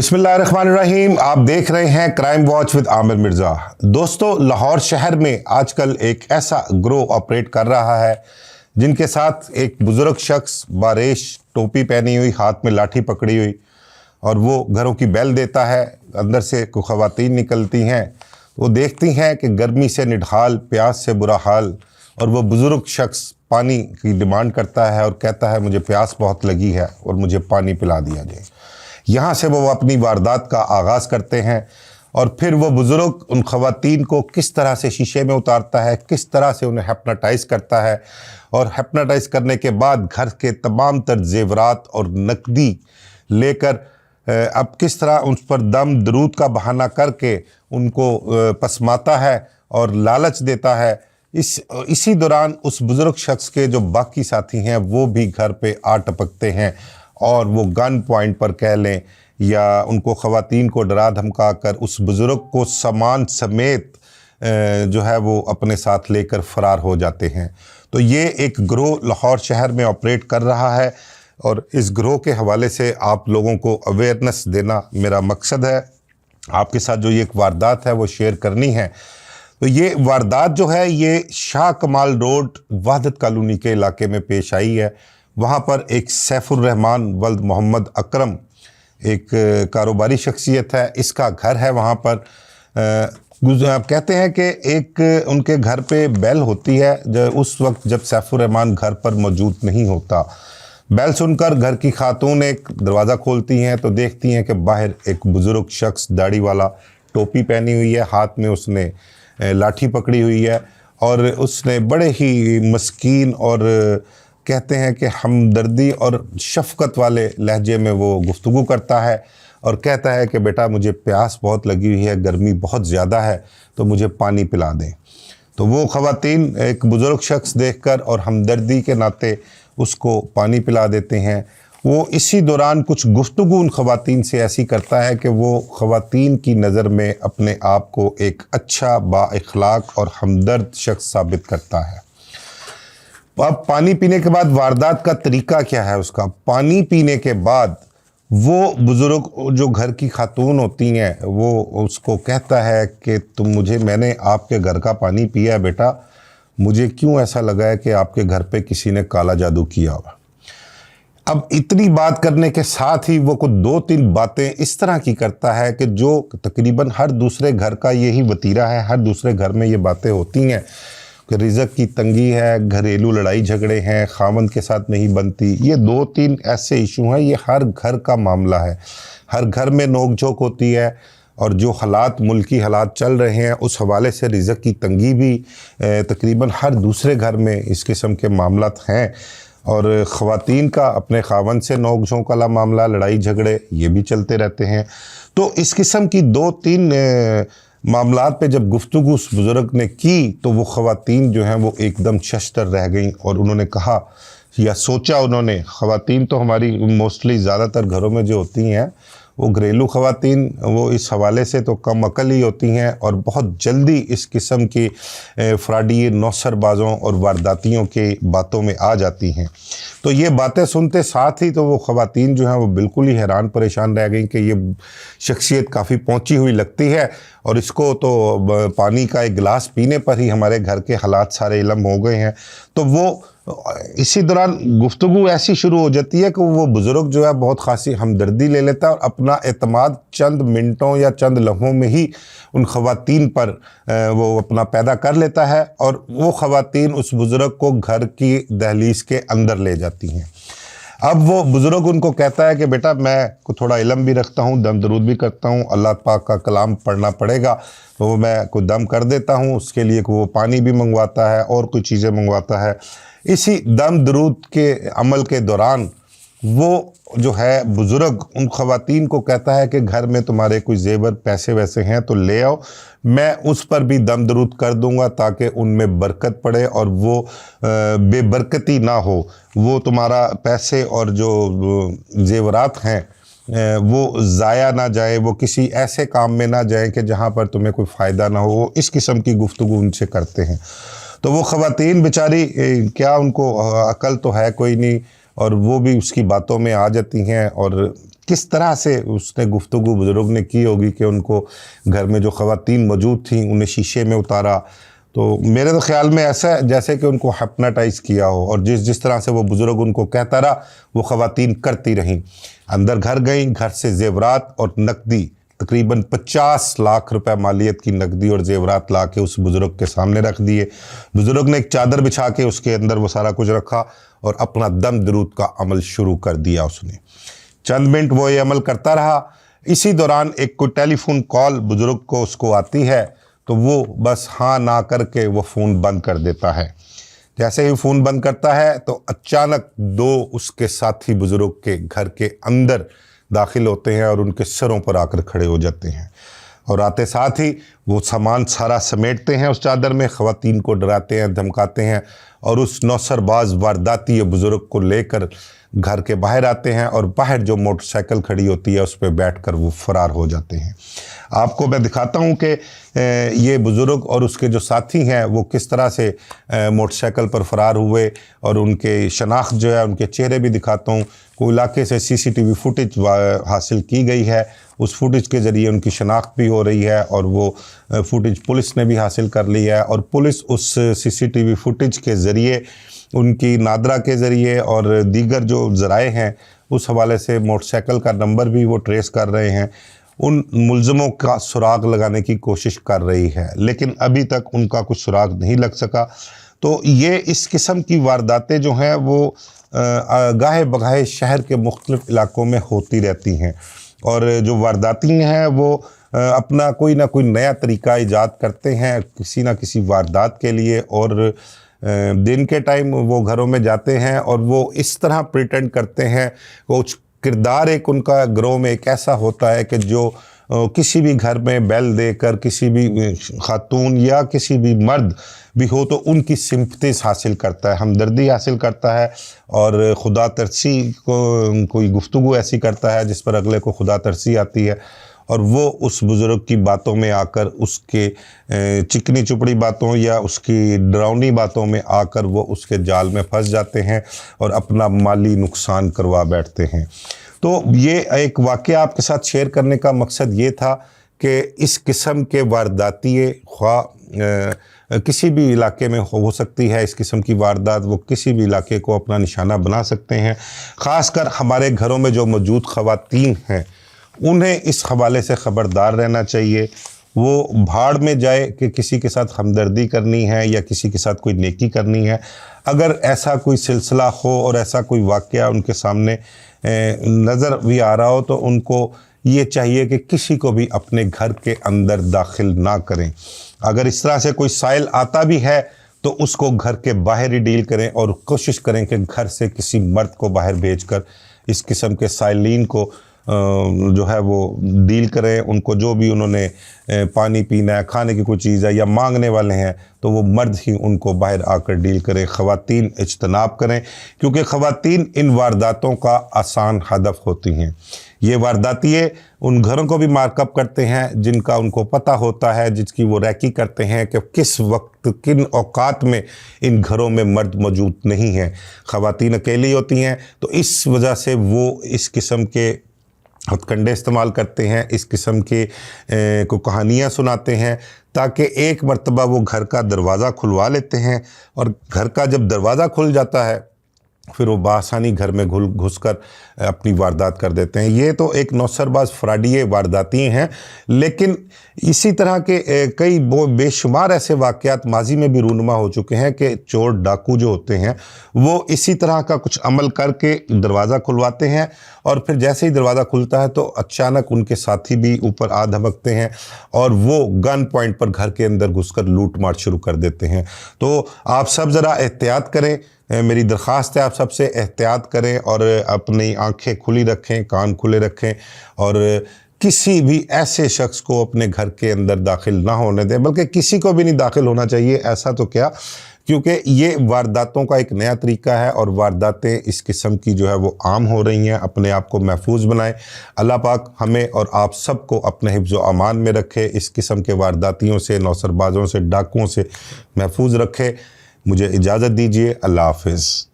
बिस्मिल्लाहिर्रहमानिर्रहीम। आप देख रहे हैं crime watch with Aamir Mirza. दोस्तों, लाहौर शहर में आजकल एक ऐसा ग्रोह ऑपरेट कर रहा है जिनके साथ एक बुज़ुर्ग शख्स बारेश टोपी पहनी हुई, हाथ में लाठी पकड़ी हुई, और वो घरों की बेल देता है। अंदर से कोई ख़वातीन निकलती हैं, वो देखती हैं कि गर्मी से निढाल, प्यास से बुरा हाल, और वो बुज़ुर्ग शख्स पानी की डिमांड करता है और कहता है मुझे प्यास बहुत लगी है और मुझे पानी पिला दिया जाए। यहाँ से वो अपनी वारदात का आगाज़ करते हैं और फिर वो बुज़ुर्ग उन ख़वातीन को किस तरह से शीशे में उतारता है, किस तरह से उन्हें हिप्नोटाइज़ करता है, और हिप्नोटाइज़ करने के बाद घर के तमाम तर ज़ेवरात और नकदी लेकर अब किस तरह उन पर दम दरूद का बहाना करके उनको पसमाता है और लालच देता है। इसी दौरान उस बुज़ुर्ग शख्स के जो बाकी साथी हैं वो भी घर पे आ टपकते हैं और वो गन पॉइंट पर कह लें या उनको ख़वातीन को डरा धमका कर उस बुज़ुर्ग को सामान समेत जो है वो अपने साथ लेकर फ़रार हो जाते हैं। तो ये एक ग्रोह लाहौर शहर में ऑपरेट कर रहा है और इस ग्रोह के हवाले से आप लोगों को अवेयरनेस देना मेरा मकसद है। आपके साथ जो ये एक वारदात है वो शेयर करनी है। तो ये वारदात जो है ये शाह कमाल रोड वहदत कॉलोनी के इलाके में पेश आई है। वहाँ पर एक सैफुर्रहमान वल्द मोहम्मद अकरम एक कारोबारी शख्सियत है, इसका घर है वहाँ पर। कहते हैं कि एक उनके घर पे बेल होती है उस वक्त जब सैफुर्रहमान घर पर मौजूद नहीं होता। बेल सुनकर घर की खातून एक दरवाज़ा खोलती हैं तो देखती हैं कि बाहर एक बुज़ुर्ग शख्स दाढ़ी वाला, टोपी पहनी हुई है, हाथ में उसने लाठी पकड़ी हुई है और उसने बड़े ही मस्कीन और कहते हैं कि हमदर्दी और शफ़क़त वाले लहजे में वो गुफ्तगू करता है और कहता है कि बेटा मुझे प्यास बहुत लगी हुई है, गर्मी बहुत ज़्यादा है, तो मुझे पानी पिला दें। तो वो ख़वातीन एक बुज़ुर्ग शख्स देखकर और हमदर्दी के नाते उसको पानी पिला देते हैं। वो इसी दौरान कुछ गुफ्तगू उन ख़वातीन से ऐसी करता है कि वो ख़वातीन की नज़र में अपने आप को एक अच्छा, बाइख़लाक़ और हमदर्द शख्स साबित करता है। अब पानी पीने के बाद वारदात का तरीका क्या है उसका? पानी पीने के बाद वो बुज़ुर्ग जो घर की खातून होती हैं वो उसको कहता है कि मैंने आपके घर का पानी पिया है बेटा, मुझे क्यों ऐसा लगा है कि आपके घर पे किसी ने काला जादू किया होगा। अब इतनी बात करने के साथ ही वो कुछ 2-3 बातें इस तरह की करता है कि जो तकरीबन हर दूसरे घर का यही वतीरा है, हर दूसरे घर में ये बातें होती हैं कि रिज़्क़ की तंगी है, घरेलू लड़ाई झगड़े हैं, खावंद के साथ नहीं बनती। ये 2-3 ऐसे इशू हैं, ये हर घर का मामला है, हर घर में नोक झोंक होती है। और जो हालात, मुल्की हालात चल रहे हैं उस हवाले से रिज़्क़ की तंगी भी तकरीबन हर दूसरे घर में इस किस्म के मामलात हैं। और ख़वातीन का अपने खावंद से नोक झोंक वाला मामला, लड़ाई झगड़े, ये भी चलते रहते हैं। तो इस किस्म की 2-3 मामलात पे जब गुफ्तगू उस बुज़ुर्ग ने की तो वो ख़वातीन जो हैं वो एकदम शशतर रह गईं और उन्होंने कहा या सोचा, उन्होंने, ख़वातीन तो हमारी मोस्टली ज़्यादातर घरों में जो होती हैं वो घरेलू ख़वातीन, वो इस हवाले से तो कम अकल ही होती हैं और बहुत जल्दी इस किस्म की फ़्राडी, नौसरबाज़ों और वारदातियों की बातों में आ जाती हैं। तो ये बातें सुनते साथ ही तो वो ख़वातीन जो हैं वो बिल्कुल ही हैरान परेशान रह गई कि ये शख्सियत काफ़ी पहुंची हुई लगती है और इसको तो पानी का एक गिलास पीने पर ही हमारे घर के हालात सारे इल्म हो गए हैं। तो वो इसी दौरान गुफ्तगू ऐसी शुरू हो जाती है कि वो बुज़ुर्ग जो है बहुत खासी हमदर्दी ले लेता है और अपना एतमाद चंद मिनटों या चंद लम्हों में ही उन ख़वातीन पर वो अपना पैदा कर लेता है और वो ख़वातीन उस बुज़ुर्ग को घर की दहलीज़ के अंदर ले जाती हैं। अब वो बुज़ुर्ग उनको कहता है कि बेटा मैं को थोड़ा इल्म भी रखता हूँ, दम दरूद भी करता हूँ, अल्लाह पाक का कलाम पढ़ना पड़ेगा, तो मैं कोई दम कर देता हूँ। उसके लिए वो पानी भी मंगवाता है और कुछ चीज़ें मंगवाता है। इसी दम दरूद के अमल के दौरान वो जो है बुज़ुर्ग उन ख़वातीन को कहता है कि घर में तुम्हारे कोई ज़ेवर पैसे वैसे हैं तो ले आओ, मैं उस पर भी दम दरूद कर दूंगा ताकि उनमें बरकत पड़े और वो बेबरकती ना हो, वो तुम्हारा पैसे और जो ज़ेवरात हैं वो ज़ाया ना जाए, वो किसी ऐसे काम में ना जाए कि जहाँ पर तुम्हें कोई फ़ायदा ना हो। वो इस किस्म की गुफ्तगू उनसे करते हैं। तो वो ख़वातीन बेचारी क्या, उनको अकल तो है कोई नहीं और वो भी उसकी बातों में आ जाती हैं और किस तरह से उसने गुफ्तगू बुज़ुर्ग ने की होगी कि उनको घर में जो ख़वातीन मौजूद थीं उन्हें शीशे में उतारा। तो मेरे तो ख़्याल में ऐसा है जैसे कि उनको हिप्नोटाइज़ किया हो, और जिस तरह से वो बुज़ुर्ग उनको कहता रहा वो ख़वातीन करती रहीं। अंदर घर गईं, घर से ज़ेवरात और नकदी तकरीबन 50 लाख रुपए मालियत की नकदी और ज़ेवरात ला के उस बुज़ुर्ग के सामने रख दिए। बुज़ुर्ग ने एक चादर बिछा के उसके अंदर वो सारा कुछ रखा और अपना दम दरूद का अमल शुरू कर दिया उसने। चंद मिनट वो ये अमल करता रहा। इसी दौरान एक कोई टेलीफोन कॉल बुज़ुर्ग को उसको आती है, तो वो बस हाँ ना करके वो फ़ोन बंद कर देता है। जैसे ही फ़ोन बंद करता है तो अचानक दो उसके साथी बुज़ुर्ग के घर के अंदर दाखिल होते हैं और उनके सरों पर आकर खड़े हो जाते हैं, और आते साथ ही वो सामान सारा समेटते हैं उस चादर में, ख़वातीन को डराते हैं, धमकाते हैं, और उस नौसरबाज वारदाती बुज़ुर्ग को लेकर घर के बाहर आते हैं, और बाहर जो मोटरसाइकिल खड़ी होती है उस पर बैठकर वो फ़रार हो जाते हैं। आपको मैं दिखाता हूँ कि ये बुज़ुर्ग और उसके जो साथी हैं वो किस तरह से मोटरसाइकिल पर फ़रार हुए, और उनके शनाख्त जो है उनके चेहरे भी दिखाता हूँ। कोई इलाके से CCTV फुटेज हासिल की गई है, उस फुटेज के ज़रिए उनकी शनाख्त भी हो रही है, और वो फुटेज पुलिस ने भी हासिल कर ली है, और पुलिस उस CCTV फुटेज के ज़रिए, उनकी नादरा के ज़रिए और दीगर जो ज़राए हैं उस हवाले से मोटरसाइकिल का नंबर भी वो ट्रेस कर रहे हैं, उन मुलज़मों का सुराग लगाने की कोशिश कर रही है, लेकिन अभी तक उनका कुछ सुराग नहीं लग सका। तो ये इस किस्म की वारदातें जो हैं वो गाहे बगाहे शहर के मुख्तलिफ़ इलाकों में होती रहती हैं, और जो वारदाती हैं वो अपना कोई ना कोई नया तरीका ईजाद करते हैं किसी ना किसी वारदात के लिए, और दिन के टाइम वो घरों में जाते हैं और वो इस तरह प्रिटेंड करते हैं। कुछ किरदार एक उनका गिरोह में एक ऐसा होता है कि जो किसी भी घर में बैल देकर किसी भी खातून या किसी भी मर्द भी हो तो उनकी सिंपथीज़ हासिल करता है, हमदर्दी हासिल करता है, और खुदा तरसी को कोई गुफ्तगू ऐसी करता है जिस पर अगले को खुदा तरसी आती है, और वो उस बुज़ुर्ग की बातों में आकर उसके चिकनी चुपड़ी बातों या उसकी डरावनी बातों में आकर वो उसके जाल में फंस जाते हैं और अपना माली नुकसान करवा बैठते हैं। तो ये एक वाक़या आपके साथ शेयर करने का मकसद ये था कि इस किस्म के वारदाती किसी भी इलाके में हो सकती है, इस किस्म की वारदात वो किसी भी इलाके को अपना निशाना बना सकते हैं। ख़ासकर हमारे घरों में जो मौजूद ख़वातीन हैं उन्हें इस हवाले से ख़बरदार रहना चाहिए। वो भाड़ में जाए कि किसी के साथ हमदर्दी करनी है या किसी के साथ कोई नेकी करनी है, अगर ऐसा कोई सिलसिला हो और ऐसा कोई वाक़या उनके सामने नज़र भी आ रहा हो तो उनको ये चाहिए कि किसी को भी अपने घर के अंदर दाखिल ना करें। अगर इस तरह से कोई साइल आता भी है तो उसको घर के बाहर ही डील करें, और कोशिश करें कि घर से किसी मर्द को बाहर भेजकर इस किस्म के साइलिन को जो है वो डील करें। उनको जो भी उन्होंने पानी पीना है, खाने की कोई चीज़ है या मांगने वाले हैं तो वो मर्द ही उनको बाहर आकर डील करें। ख़वातीन इज्तनाब करें, क्योंकि ख़वातीन इन वारदातों का आसान हदफ होती हैं। ये वारदातिये उन घरों को भी मार्कअप करते हैं जिनका उनको पता होता है, जिसकी वो रैकी करते हैं कि किस वक्त किन औकात में इन घरों में मर्द मौजूद नहीं हैं। ख़वातीन अकेली होती हैं, तो इस वजह से वो इस किस्म के हथकंडे इस्तेमाल करते हैं, इस किस्म के को कहानियाँ सुनाते हैं, ताकि एक मर्तबा वो घर का दरवाज़ा खुलवा लेते हैं, और घर का जब दरवाज़ा खुल जाता है फिर वो बासानी घर में घुसकर अपनी वारदात कर देते हैं। ये तो एक नौसरबाज फ्राडिये वारदाती हैं, लेकिन इसी तरह के कई बेशुमार ऐसे वाक़यात माजी में भी रूनुमा हो चुके हैं कि चोर डाकू जो होते हैं वो इसी तरह का कुछ अमल करके दरवाज़ा खुलवाते हैं, और फिर जैसे ही दरवाज़ा खुलता है तो अचानक उनके साथी भी ऊपर आ धमकते हैं और वो गन पॉइंट पर घर के अंदर घुसकर लूट मार शुरू कर देते हैं। तो आप सब ज़रा एहतियात करें, मेरी दरख्वास्त है आप सबसे एहतियात करें, और अपनी आंखें खुली रखें, कान खुले रखें, और किसी भी ऐसे शख्स को अपने घर के अंदर दाखिल ना होने दें, बल्कि किसी को भी नहीं दाखिल होना चाहिए, ऐसा तो क्या, क्योंकि ये वारदातों का एक नया तरीका है और वारदातें इस किस्म की जो है वो आम हो रही हैं। अपने आप को महफूज बनाएं। अल्लाह पाक हमें और आप सबको अपने हिफ्ज़ व अमान में रखे, इस किस्म के वारदातियों से, नौसरबाजों से, डाकुओं से महफूज रखे। मुझे इजाज़त दीजिए। अल्लाह हाफ़िज़।